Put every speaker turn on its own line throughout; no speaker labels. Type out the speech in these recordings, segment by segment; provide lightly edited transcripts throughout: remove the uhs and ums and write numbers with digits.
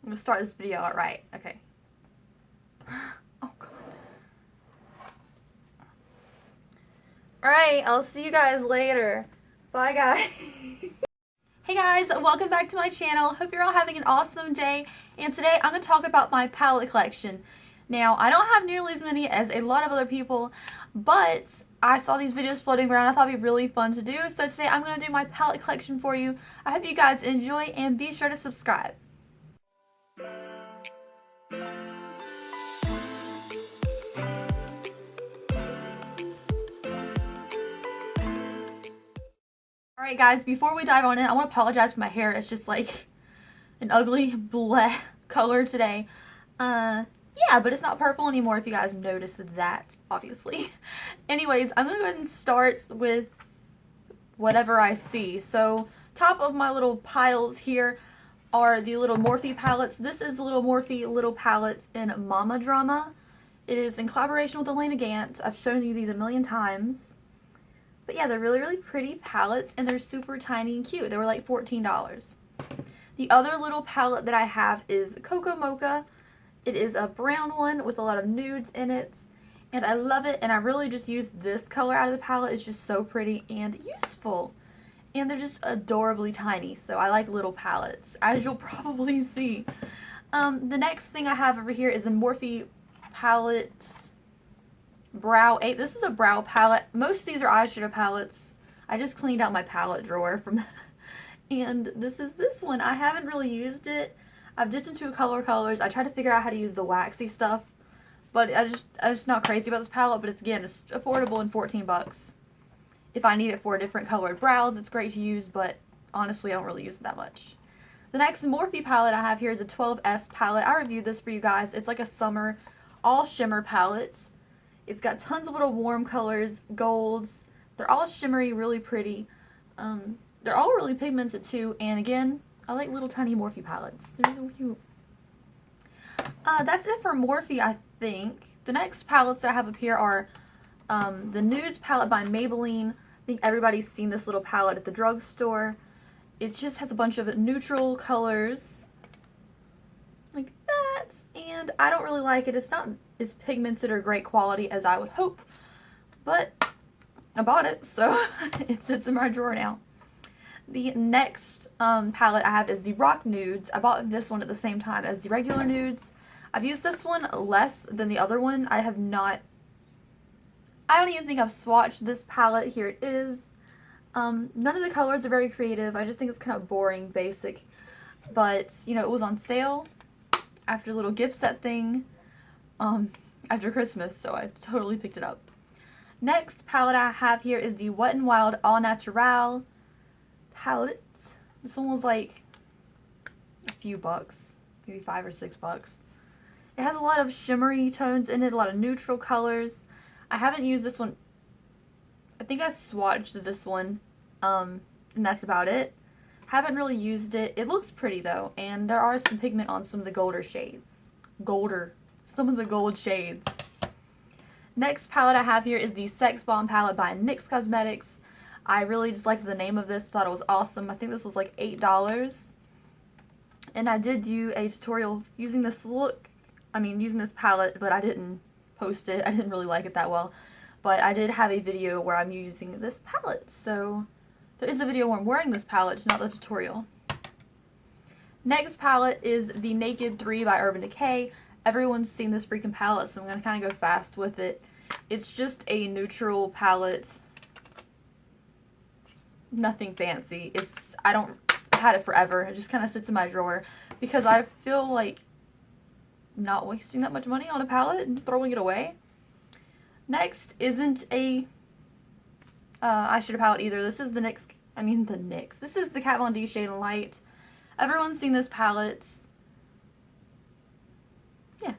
I'm gonna start this video out right. Okay. Oh god. Alright, I'll see you guys later. Bye guys. Hey guys, welcome back to my channel. Hope you're all having an awesome day. And today I'm going to talk about my palette collection. Now, I don't have nearly as many as a lot of other people, but I saw these videos floating around. I thought it'd be really fun to do. So today I'm going to do my palette collection for you. I hope you guys enjoy and be sure to subscribe. Alright guys, before we dive on in, I want to apologize for my hair. It's just like an ugly bleh color today. Yeah, but it's not purple anymore if you guys noticed that, obviously. Anyways, I'm going to go ahead and start with whatever I see. So, top of my little piles here are the little Morphe palettes. This is a little Morphe little palette in Mama Drama. It is in collaboration with Elena Gant. I've shown you these a million times. But yeah, they're really, really pretty palettes, and they're super tiny and cute. They were like $14. The other little palette that I have is Cocoa Mocha. It is a brown one with a lot of nudes in it, and I love it, and I really just use this color out of the palette. It's just so pretty and useful. And they're just adorably tiny, so I like little palettes, as you'll probably see. The next thing I have over here is a Morphe palette Brow 8. This is a brow palette. Most of these are eyeshadow palettes. I just cleaned out my palette drawer from that. And this is this one. I haven't really used it. I've dipped into a couple of colors. I tried to figure out how to use the waxy stuff, but I'm just not crazy about this palette. But it's affordable and 14 bucks. If I need it for different colored brows, it's great to use, but honestly I don't really use it that much. The next Morphe palette I have here is a 12S palette. I reviewed this for you guys. It's like a summer all shimmer palette. It's got tons of little warm colors, golds. They're all shimmery, really pretty. They're all really pigmented too, and again, I like little tiny Morphe palettes. They're really cute. That's it for Morphe, I think. The next palettes that I have up here are the Nudes palette by Maybelline. I think everybody's seen this little palette at the drugstore. It just has a bunch of neutral colors like that, and I don't really like it. It's not as pigmented or great quality as I would hope, but I bought it, so it sits in my drawer now. The next palette I have is the Rock Nudes. I bought this one at the same time as the regular Nudes. I've used this one less than the other one. I don't even think I've swatched this palette. Here it is. None of the colors are very creative. I just think it's kind of boring, basic. But, you know, it was on sale after a little gift set thing after Christmas, so I totally picked it up. Next palette I have here is the Wet n Wild All Natural palette. This one was like a few bucks, maybe $5 or $6. It has a lot of shimmery tones in it, a lot of neutral colors. I haven't used this one. I think I swatched this one, and that's about it. Haven't really used it. It looks pretty though, and there are some pigment on some of the golder shades. Some of the gold shades. Next palette I have here is the Sex Bomb palette by NYX Cosmetics. I really just liked the name of this, thought it was awesome. I think this was like $8. And I did do a tutorial using this using this palette, but I didn't post it. I didn't really like it that well. But I did have a video where I'm using this palette, so there is a video where I'm wearing this palette, just not the tutorial. Next palette is the Naked 3 by Urban Decay. Everyone's seen this freaking palette, so I'm going to kind of go fast with it. It's just a neutral palette. Nothing fancy. I've had it forever. It just kind of sits in my drawer because I feel like not wasting that much money on a palette and throwing it away. Next isn't a eyeshadow palette either. This is the NYX. This is the Kat Von D Shade and Light. Everyone's seen this palette. Yeah,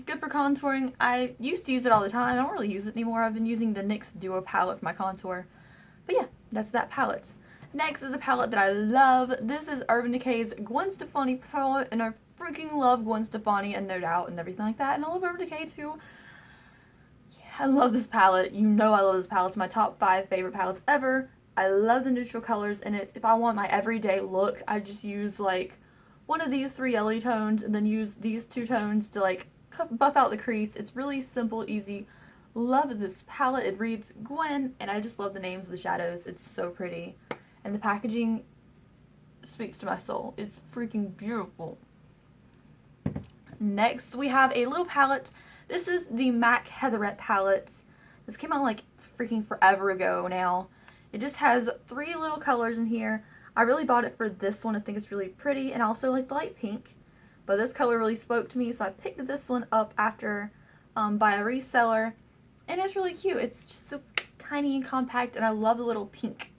good for contouring. I used to use it all the time. I don't really use it anymore. I've been using the NYX Duo palette for my contour. But yeah, that's that palette. Next is a palette that I love. This is Urban Decay's Gwen Stefani palette, and I freaking love Gwen Stefani and No Doubt and everything like that. And I love Urban Decay too. I love this palette. You know I love this palette. It's my top 5 favorite palettes ever. I love the neutral colors in it. If I want my everyday look, I just use like one of these 3 yellow tones and then use these 2 tones to like buff out the crease. It's really simple, easy. Love this palette. It reads Gwen, and I just love the names of the shadows. It's so pretty. And the packaging speaks to my soul. It's freaking beautiful. Next, we have a little palette. This is the MAC Heatherette palette. This came out like freaking forever ago now. It just has 3 little colors in here. I really bought it for this one. I think it's really pretty, and I also like the light pink. But this color really spoke to me, so I picked this one up after by a reseller. And it's really cute. It's just so tiny and compact, and I love the little pink.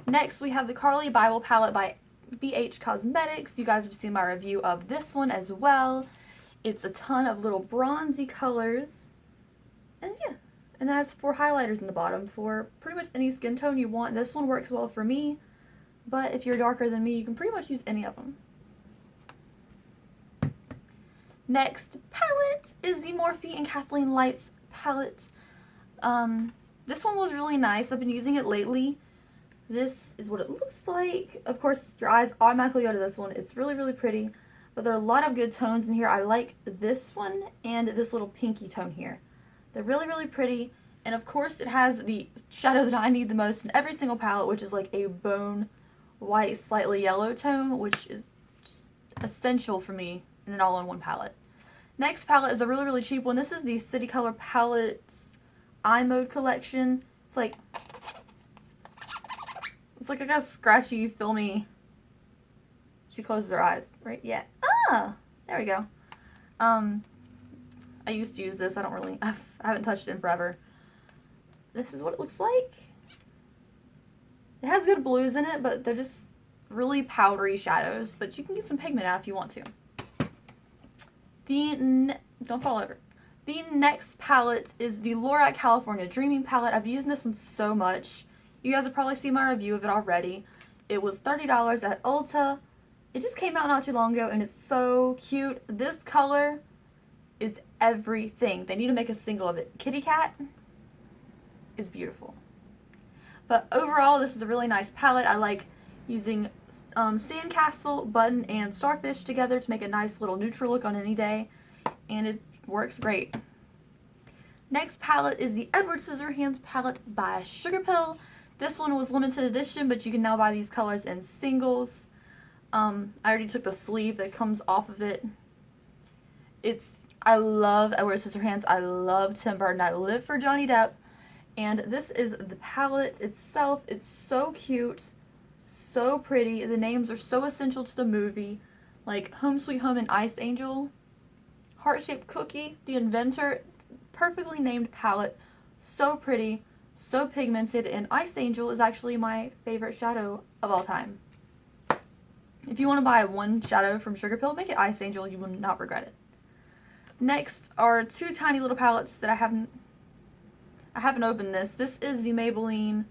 Next, we have the Carly Bible palette by BH Cosmetics. You guys have seen my review of this one as well. It's a ton of little bronzy colors. And yeah, and it has 4 highlighters in the bottom for pretty much any skin tone you want. This one works well for me, but if you're darker than me, you can pretty much use any of them. Next palette is the Morphe and Kathleen Lights palette. This one was really nice. I've been using it lately. This is what it looks like. Of course, your eyes automatically go to this one. It's really, really pretty, but there are a lot of good tones in here. I like this one and this little pinky tone here. They're really, really pretty, and of course it has the shadow that I need the most in every single palette, which is like a bone white, slightly yellow tone, which is just essential for me in an all-in-one palette. Next palette is a really, really cheap one. This is the City Color Palette Eye Mode Collection. It's like I got a scratchy, filmy. She closes her eyes, right? Yeah. Ah, there we go. I used to use this. I haven't touched it in forever. This is what it looks like. It has good blues in it, but they're just really powdery shadows. But you can get some pigment out if you want to. Don't fall over. The next palette is the Lorac California Dreaming palette. I've used this one so much. You guys have probably seen my review of it already. It was $30 at Ulta. It just came out not too long ago, and it's so cute. This color is everything. They need to make a single of it. Kitty Cat is beautiful. But overall, this is a really nice palette. I like using Sandcastle, Button, and Starfish together to make a nice little neutral look on any day, and it works great. Next palette is the Edward Scissorhands palette by Sugarpill. This one was limited edition, but you can now buy these colors in singles. I already took the sleeve that comes off of it. I love Edward Scissorhands. I love Tim Burton. I live for Johnny Depp. And this is the palette itself. It's so cute, so pretty. The names are so essential to the movie, like Home Sweet Home and Ice Angel. Heart-shaped cookie, the inventor. Perfectly named palette. So pretty, so pigmented, and Ice Angel is actually my favorite shadow of all time. If you want to buy one shadow from Sugarpill, make it Ice Angel. You will not regret it. Next are 2 tiny little palettes that I haven't opened this. This is the Maybelline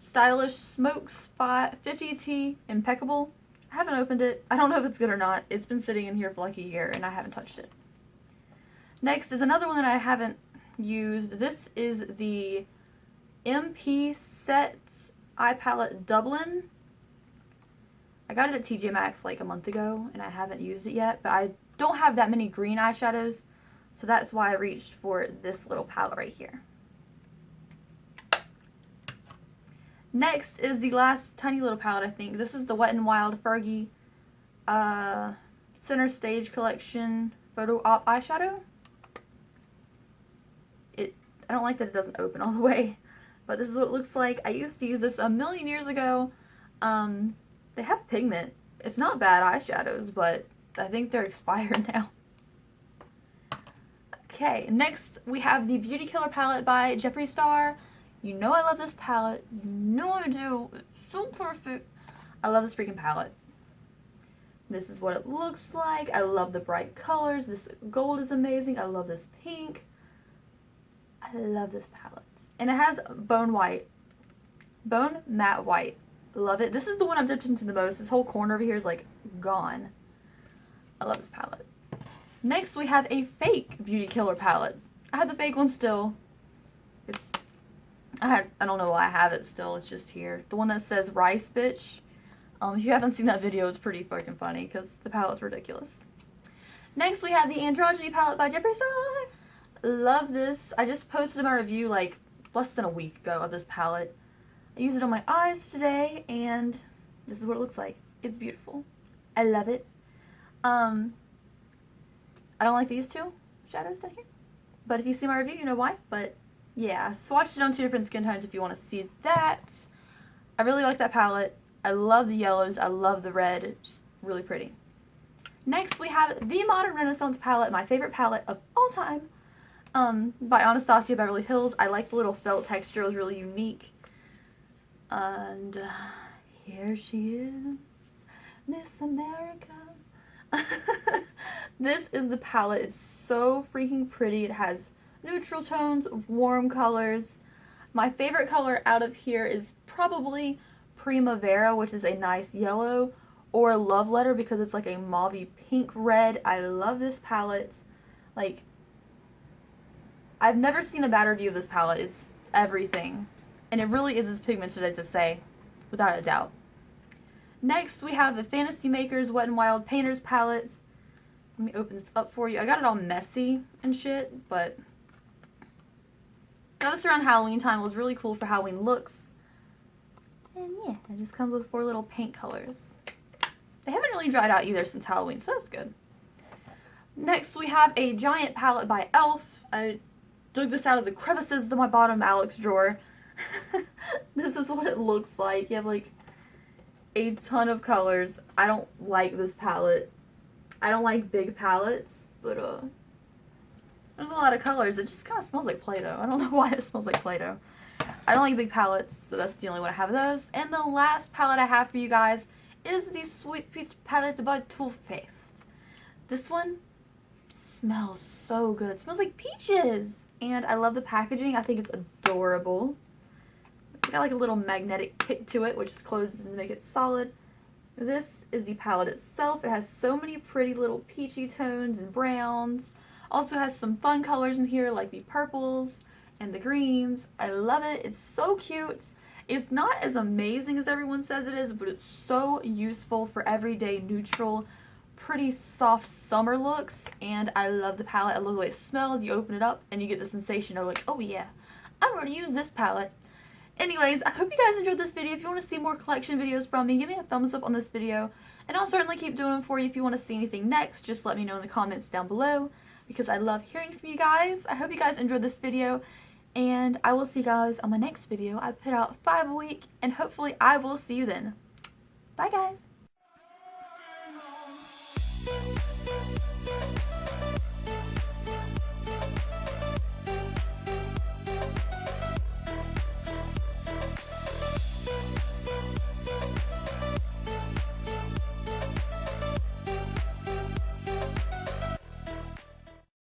Stylish Smokes 50T Impeccable. I haven't opened it. I don't know if it's good or not. It's been sitting in here for like a year and I haven't touched it. Next is another one that I haven't used. This is the MP Set Eye Palette Dublin. I got it at TJ Maxx like a month ago and I haven't used it yet, but I don't have that many green eyeshadows, so that's why I reached for this little palette right here. Next is the last tiny little palette, I think. This is the Wet n Wild Fergie Center Stage Collection Photo Op Eyeshadow. I don't like that it doesn't open all the way, but this is what it looks like. I used to use this a million years ago. They have pigment. It's not bad eyeshadows, but I think they're expired now. Okay, next we have the Beauty Killer palette by Jeffree Star. You know I love this palette. You know I do. It's so perfect. I love this freaking palette. This is what it looks like. I love the bright colors. This gold is amazing. I love this pink. I love this palette. And it has bone matte white. Love it. This is the one I've dipped into the most. This whole corner over here is like gone. I love this palette. Next we have a fake Beauty Killer palette. I have the fake one still. I don't know why I have it still. It's just here. The one that says Rice Bitch. If you haven't seen that video, it's pretty fucking funny because the palette's ridiculous. Next, we have the Androgyny palette by Jeffree Star. Love this. I just posted my review like less than a week ago of this palette. I used it on my eyes today, and this is what it looks like. It's beautiful. I love it. I don't like these two shadows down here, but if you see my review, you know why. But yeah, I swatched it on 2 different skin tones if you want to see that. I really like that palette. I love the yellows. I love the red. It's just really pretty. Next, we have the Modern Renaissance palette, my favorite palette of all time, by Anastasia Beverly Hills. I like the little felt texture. It was really unique. And here she is, Miss America. This is the palette. It's so freaking pretty. It has neutral tones, warm colors. My favorite color out of here is probably Primavera, which is a nice yellow, or Love Letter because it's like a mauve pink red. I love this palette. Like, I've never seen a bad review of this palette. It's everything. And it really is as pigmented as it say, without a doubt. Next, we have the Fantasy Makers Wet n Wild Painters palette. Let me open this up for you. I got it all messy and shit, but got this around Halloween time. It was really cool for Halloween looks. And yeah, it just comes with 4 little paint colors. They haven't really dried out either since Halloween, so that's good. Next, we have a giant palette by e.l.f. I dug this out of the crevices of my bottom Alex drawer. This is what it looks like. You have like a ton of colors. I don't like this palette. I don't like big palettes, but there's a lot of colors. It just kind of smells like Play-Doh. I don't know why it smells like Play-Doh. I don't like big palettes, so that's the only one I have of those. And the last palette I have for you guys is the Sweet Peach palette by Too Faced. This one smells so good. It smells like peaches. And I love the packaging. I think it's adorable. It's got like a little magnetic kick to it, which closes to make it solid. This is the palette itself. It has so many pretty little peachy tones and browns. Also has some fun colors in here like the purples and the greens. I love it. It's so cute. It's not as amazing as everyone says it is, but it's so useful for everyday neutral, pretty soft summer looks. And I love the palette. I love the way it smells. You open it up and you get the sensation of like, oh yeah, I'm going to use this palette. Anyways, I hope you guys enjoyed this video. If you want to see more collection videos from me, give me a thumbs up on this video. And I'll certainly keep doing them for you. If you want to see anything next, just let me know in the comments down below, because I love hearing from you guys. I hope you guys enjoyed this video, and I will see you guys on my next video. I put out 5 a week, and hopefully I will see you then. Bye guys!